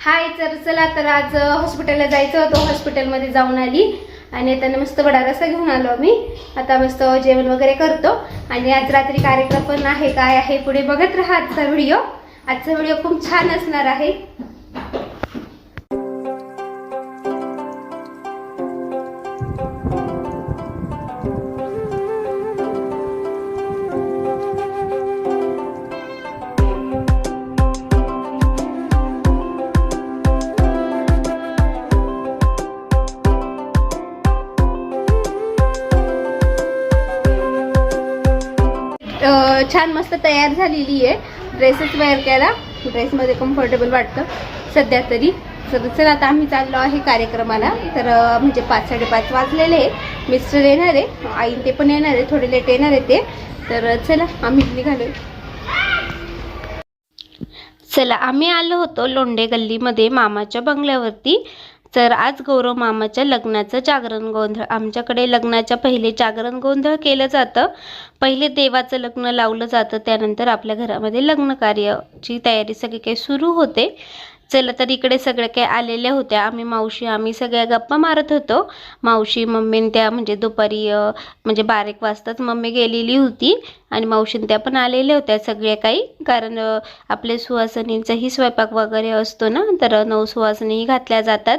हाय, तर चला तर आज हॉस्पिटलला जायचं होतं. हॉस्पिटलमध्ये जाऊन आली आणि आता मस्त वडा रस्सा घेऊन आलो आम्ही. आता मस्त जेवण वगैरे करतो आणि आज रात्री कार्यक्रम पण आहे. काय आहे पुढे बघत राहा आजचा व्हिडिओ. आजचा व्हिडिओ खूप छान असणार आहे. छान मस्त तयार झालेली आहे. ड्रेसेस वेअर केला, ड्रेसमध्ये कम्फर्टेबल वाटतं सध्या तरी. तर चला आता आम्ही चाललो आहे कार्यक्रमाला. तर म्हणजे 5-5:30 वाजलेले आहे. मिस्टर येणार आहे, आई ते पण येणार आहे, थोडे लेट येणार आहे ते. तर चला आम्ही निघालो. चला आम्ही आलो होतो लोंढे गल्लीमध्ये मामाच्या बंगल्यावरती. तर आज गौरव मामाच्या लग्नाचं जागरण गोंधळ. आमच्याकडे लग्नाच्या पहिले जागरण गोंधळ केलं जातं. पहिले देवाचं लग्न लावलं जातं, त्यानंतर आपल्या घरामध्ये लग्न कार्याची तयारी सगळी काही सुरू होते. चला तर इकडे सगळ्या काही आलेल्या होत्या. आम्ही सगळ्या गप्पा मारत होतो. मावशी मम्मीन त्या म्हणजे दुपारी म्हणजे 12 वाजताच मम्मी गेलेली होती आणि मावशीन त्या पण आलेल्या होत्या सगळ्या काही. कारण आपले सुवासिनींचाही स्वयंपाक वगैरे असतो ना, तर 9 सुवासिनीही घातल्या जातात.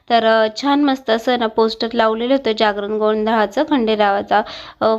तर छान मस्त असं ना पोस्टर लावलेलं होतं जागरण गोंधळाचं. खंडेरावाचा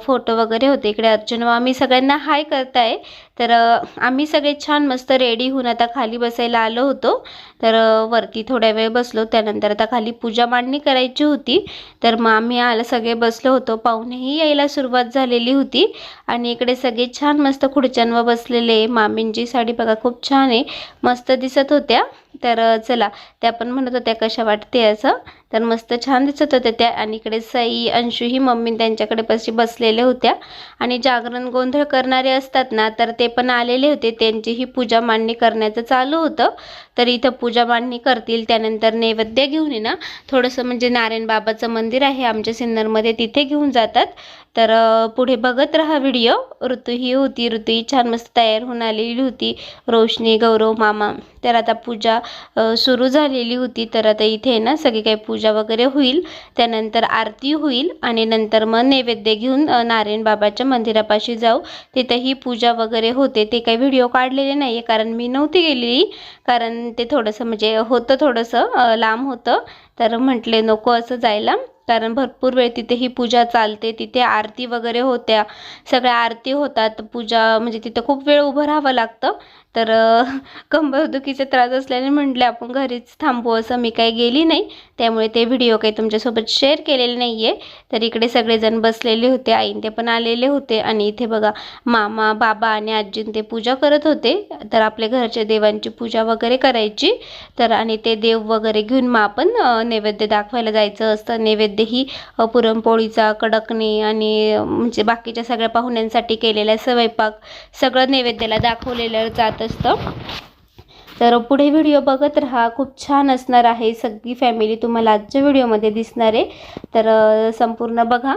फोटो वगैरे होते. इकडे अर्चना आम्ही सगळ्यांना हाय करताय. तर आम्ही सगळे छान मस्त रेडी होऊन आता खाली बसायला आलो होतो. तर वरती थोड्या वेळ बसलो. त्यानंतर आता खाली पूजा मांडणी करायची होती. तर मग आम्ही सगळे बसलो होतो. पाहुणेही यायला सुरुवात झालेली होती आणि इकडे सगळे छान मस्त खुर्च्यांवर बसलेले. मामींची साडी बघा खूप छान आहे, मस्त दिसत होत्या. तर चला त्या पण म्हणत होत्या कशा वाटते असं. तर मस्त छान दिसत होत्या त्या. आणि इकडे साई अंशू ही मम्मी त्यांच्याकडे बसलेल्या होत्या. आणि जागरण गोंधळ करणारे असतात ना, तर ते पण आलेले होते. त्यांचीही पूजा मांडणी करण्याचं चालू होतं. तर इथं पूजा मांडणी करतील, त्यानंतर नैवेद्य घेऊन ना थोडंसं म्हणजे नारायण बाबाचं मंदिर आहे आमच्या सिन्नरमध्ये, तिथे घेऊन जातात. तर पुढे बघत राहा व्हिडिओ. ऋतूही होती, ऋतूही छान मस्त तयार होऊन आलेली होती. रोशनी, गौरव मामा. तर आता पूजा सुरू झालेली होती. तर आता इथे ना सगळी काही पूजा वगैरे होईल, त्यानंतर आरती होईल आणि नंतर मग नैवेद्य घेऊन नारायण बाबाच्या मंदिरापाशी जाऊ. तिथेही पूजा वगैरे होते. ते काही व्हिडिओ काढलेले नाही आहे कारण मी नव्हती गेलेली. कारण ते थोडंसं म्हणजे होतं थोडंसं लांब होतं. तर म्हटले नको असं जायला, कारण भरपूर वेळ तिथे ही पूजा चालते. तिथे आरती वगैरे होत्या, सगळ्या आरती होतात. पूजा म्हणजे तिथं खूप वेळ उभं राहावं लागतं. तर कंबरदुखीचा त्रास असल्याने म्हटले आपण घरीच थांबू, असं मी काही गेली नाही. त्यामुळे ते व्हिडिओ काही तुमच्यासोबत शेअर केलेले नाही आहे. तर इकडे सगळेजण बसलेले होते, आईन ते पण आलेले होते. आणि इथे बघा मामा, बाबा आणि आजीन ते पूजा करत होते. तर आपल्या घरच्या देवांची पूजा वगैरे करायची. तर आणि ते देव वगैरे घेऊन मग आपण नैवेद्य दाखवायला जायचं असतं. नैवेद्य ही पुरणपोळीचा, कडकणी आणि म्हणजे बाकीच्या सगळ्या पाहुण्यांसाठी केलेला स्वयंपाक सगळं नैवेद्याला दाखवलेलं जात असतं. तर पुढे व्हिडिओ बघत राहा, खूप छान असणार आहे. सगळी फॅमिली तुम्हाला आजच्या व्हिडिओमध्ये दिसणार आहे. तर संपूर्ण बघा.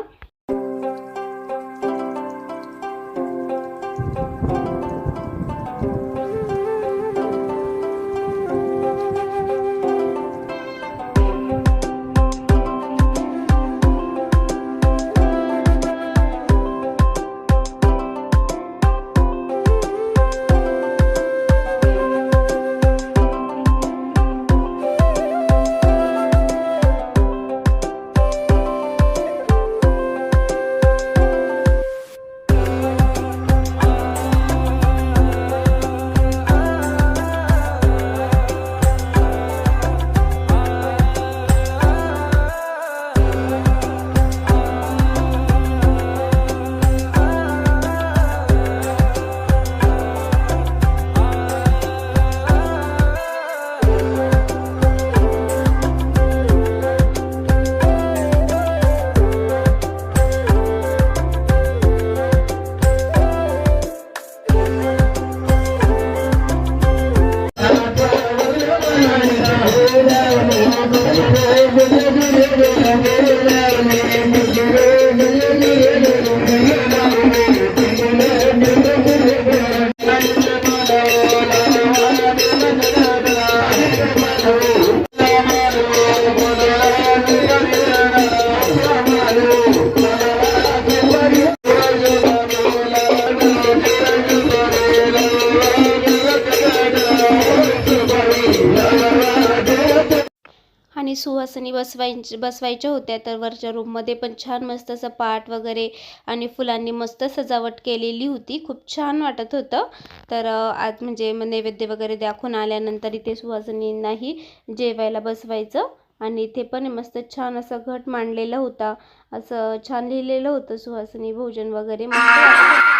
सुहासिनी बसवायच्या होत्या, तर वरच्या रूममध्ये पण छान मस्त असं पाट वगैरे आणि फुलांनी मस्त सजावट केलेली होती. खूप छान वाटत होतं. तर आज म्हणजे नैवेद्य वगैरे दाखवून आल्यानंतर इथे सुहासिनींनाही जेवायला बसवायचं आणि इथे पण मस्त छान असा घट मांडलेला होता. असं छान लिहिलेलं होतं सुहासिनी भोजन वगैरे मस्त वाटत होतं.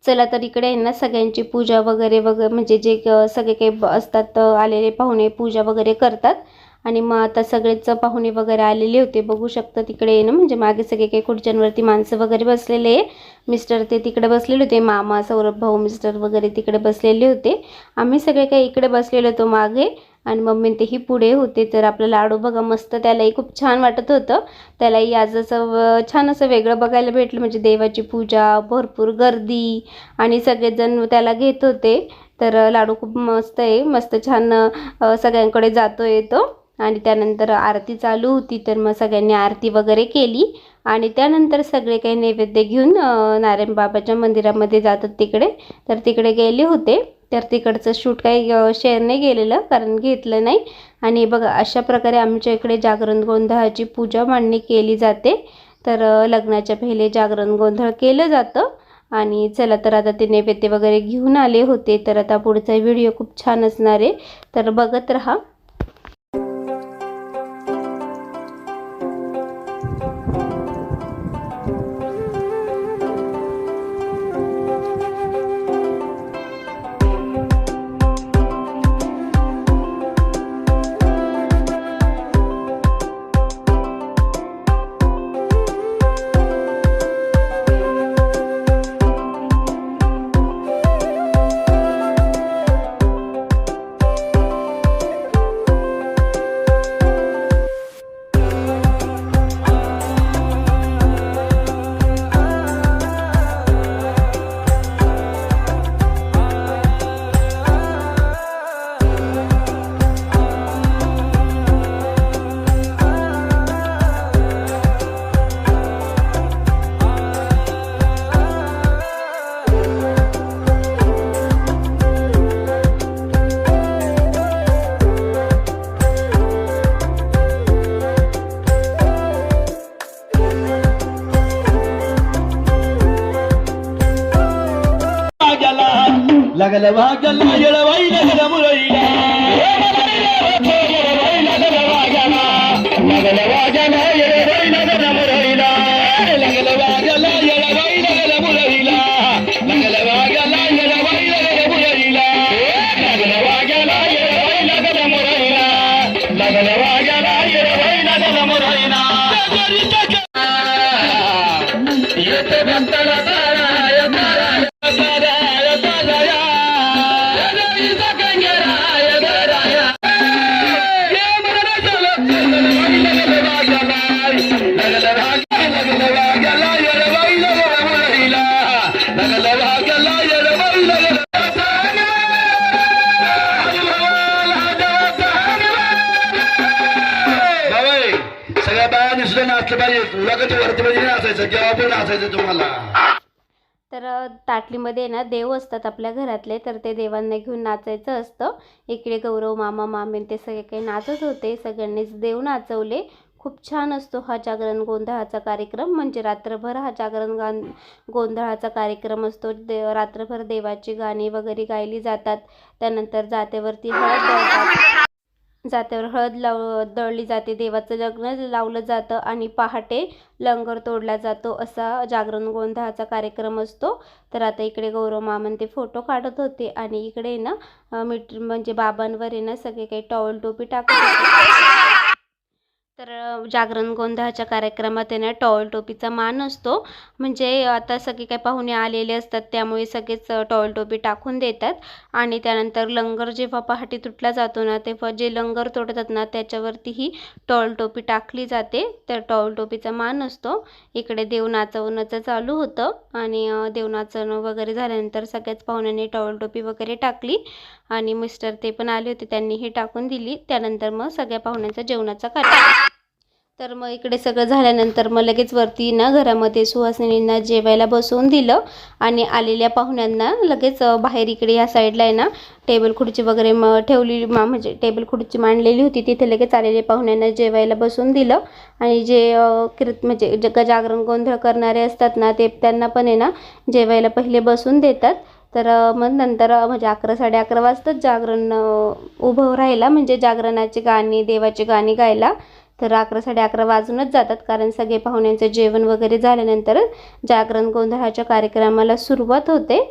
चला तर इकडे आहे ना सगळ्यांची पूजा वगैरे म्हणजे जे सगळे काही असतात आलेले पाहुणे पूजा वगैरे करतात. आणि मग आता सगळेच पाहुणे वगैरे आलेले होते, बघू शकता तिकडे ना म्हणजे मागे सगळे काही खुर्च्यांवरती माणसं वगैरे बसलेले आहे. मिस्टर ते तिकडे बसलेले होते, मामा सौरभ भाऊ मिस्टर वगैरे तिकडे बसलेले होते. आम्ही सगळे काही इकडे बसलेलो होतो मागे आणि मम्मी तेही पुढे होते. तर आपलं लाडू बघा मस्त, त्यालाही खूप छान वाटत होतं. त्यालाही आज असं छान असं वेगळं बघायला भेटलं, म्हणजे देवाची पूजा, भरपूर गर्दी आणि सगळेजण त्याला घेत होते. तर लाडू खूप मस्त आहे, मस्त छान सगळ्यांकडे जातो येतो. आणि त्यानंतर आरती चालू होती, तर मग सगळ्यांनी आरती वगैरे केली आणि त्यानंतर सगळे काही नैवेद्य घेऊन नारायण बाबाच्या मंदिरामध्ये जातात तिकडे. तर तिकडे गेले होते, तर तिकडचं शूट काही शेअर नाही केलेलं कारण घेतलं नाही. आणि बघा अशा प्रकारे आमच्या इकडे जागरण गोंधळाची पूजा मांडणी केली जाते. तर लग्नाच्या पहिले जागरण गोंधळ केलं जातं. आणि चला तर आता ते नैवेद्य वगैरे घेऊन आले होते, तर आता पुढचा व्हिडिओ खूप छान असणार आहे, तर बघत राहा. लगल वागला येळवाई लगल मुरईला लगल वागला येळवाई लगल मुरईला लगल वागला येळवाई लगल मुरईला लगल वागला येळवाई लगल मुरईला लगल वागला येळवाई लगल मुरईला लगल वागला येळवाई लगल मुरईला येते भक्ताला तारा सगळ्या बायांनी सुद्धा नाचलं पाहिजे, लगत वरती म्हणजे नाचायचं, जेव्हा पण नाचायचं तुम्हाला. तर ताटलीमध्ये ना देव असतात आपल्या घरातले, तर ते देवांना घेऊन नाचायचं असतं. इकडे गौरव मामा मामी ते सगळे काही नाचत होते, सगळ्यांनीच देव नाचवले. खूप छान असतो हा जागरण गोंधळाचा कार्यक्रम, म्हणजे रात्रभर हा जागरण गोंधळाचा कार्यक्रम असतो. रात्रभर देवाची गाणी वगैरे गायली जातात. त्यानंतर जात्यावरती हळद दळली जाते, देवाचं लग्न लावलं जातं आणि पहाटे लंगर तोडला जातो, असा जागरण गोंधळाचा कार्यक्रम असतो. तर आता इकडे गौरव मामन ते फोटो काढत होते आणि इकडे ना म्हणजे बाबांवर आहे ना सगळे काही टॉवेल टोपी टाकत होते. तर जागरण गोंधळाच्या कार्यक्रमात आहे ना टॉवेल टोपीचा मान असतो, म्हणजे आता सगळे काही पाहुणे आलेले असतात त्यामुळे सगळेच टॉवेल टोपी टाकून देतात. आणि त्यानंतर लंगर जेव्हा पहाटे तुटला जातो ना, तेव्हा जे लंगर तोडतात ना त्याच्यावरतीही टॉवेल टोपी टाकली जाते, तर टॉवेल टोपीचा मान असतो. इकडे देव नाचवण्याचं चालू होतं आणि देव नाचवणं वगैरे झाल्यानंतर सगळ्याच पाहुण्यांनी टॉवेल टोपी वगैरे टाकली आणि मिस्टर ते पण आले होते, त्यांनीही टाकून दिली. त्यानंतर मग सगळ्या पाहुण्यांचा जेवणाचा कार्यक्रम. तर मग इकडे सगळं झाल्यानंतर मग लगेच वरती ना घरामध्ये सुहासिनींना जेवायला बसवून दिलं आणि आलेल्या पाहुण्यांना लगेच बाहेर इकडे या साईडला आहे ना टेबल खुर्ची वगैरे ठेवली म्हणजे टेबल खुर्ची मांडलेली होती, तिथे लगेच आलेल्या पाहुण्यांना जेवायला बसवून दिलं. आणि जे म्हणजे जागरण गोंधळ करणारे असतात ना ते त्यांना पण आहे ना जेवायला पहिले बसून देतात. तर मग नंतर म्हणजे 11 साडे 11 वाजतात जागरण उभं राहायला, म्हणजे जागरणाची गाणी देवाची गाणी गायला. तर 11 साडे 11 वाजूनच जातात, कारण सगळे पाहुण्यांचं जेवण वगैरे झाल्यानंतर जागरण गोंधळाच्या कार्यक्रमाला सुरुवात होते.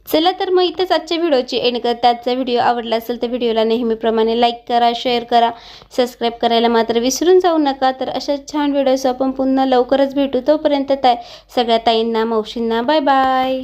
चला तर मग इथंच आजच्या व्हिडिओची एंड करते. आजचा व्हिडिओ आवडला असेल तर व्हिडिओला नेहमीप्रमाणे लाईक करा, शेअर करा, सबस्क्राईब करायला मात्र विसरून जाऊ नका. तर अशा छान व्हिडिओज आपण पुन्हा लवकरच भेटू. तोपर्यंत सगळ्या ताईंना मावशींना बाय बाय.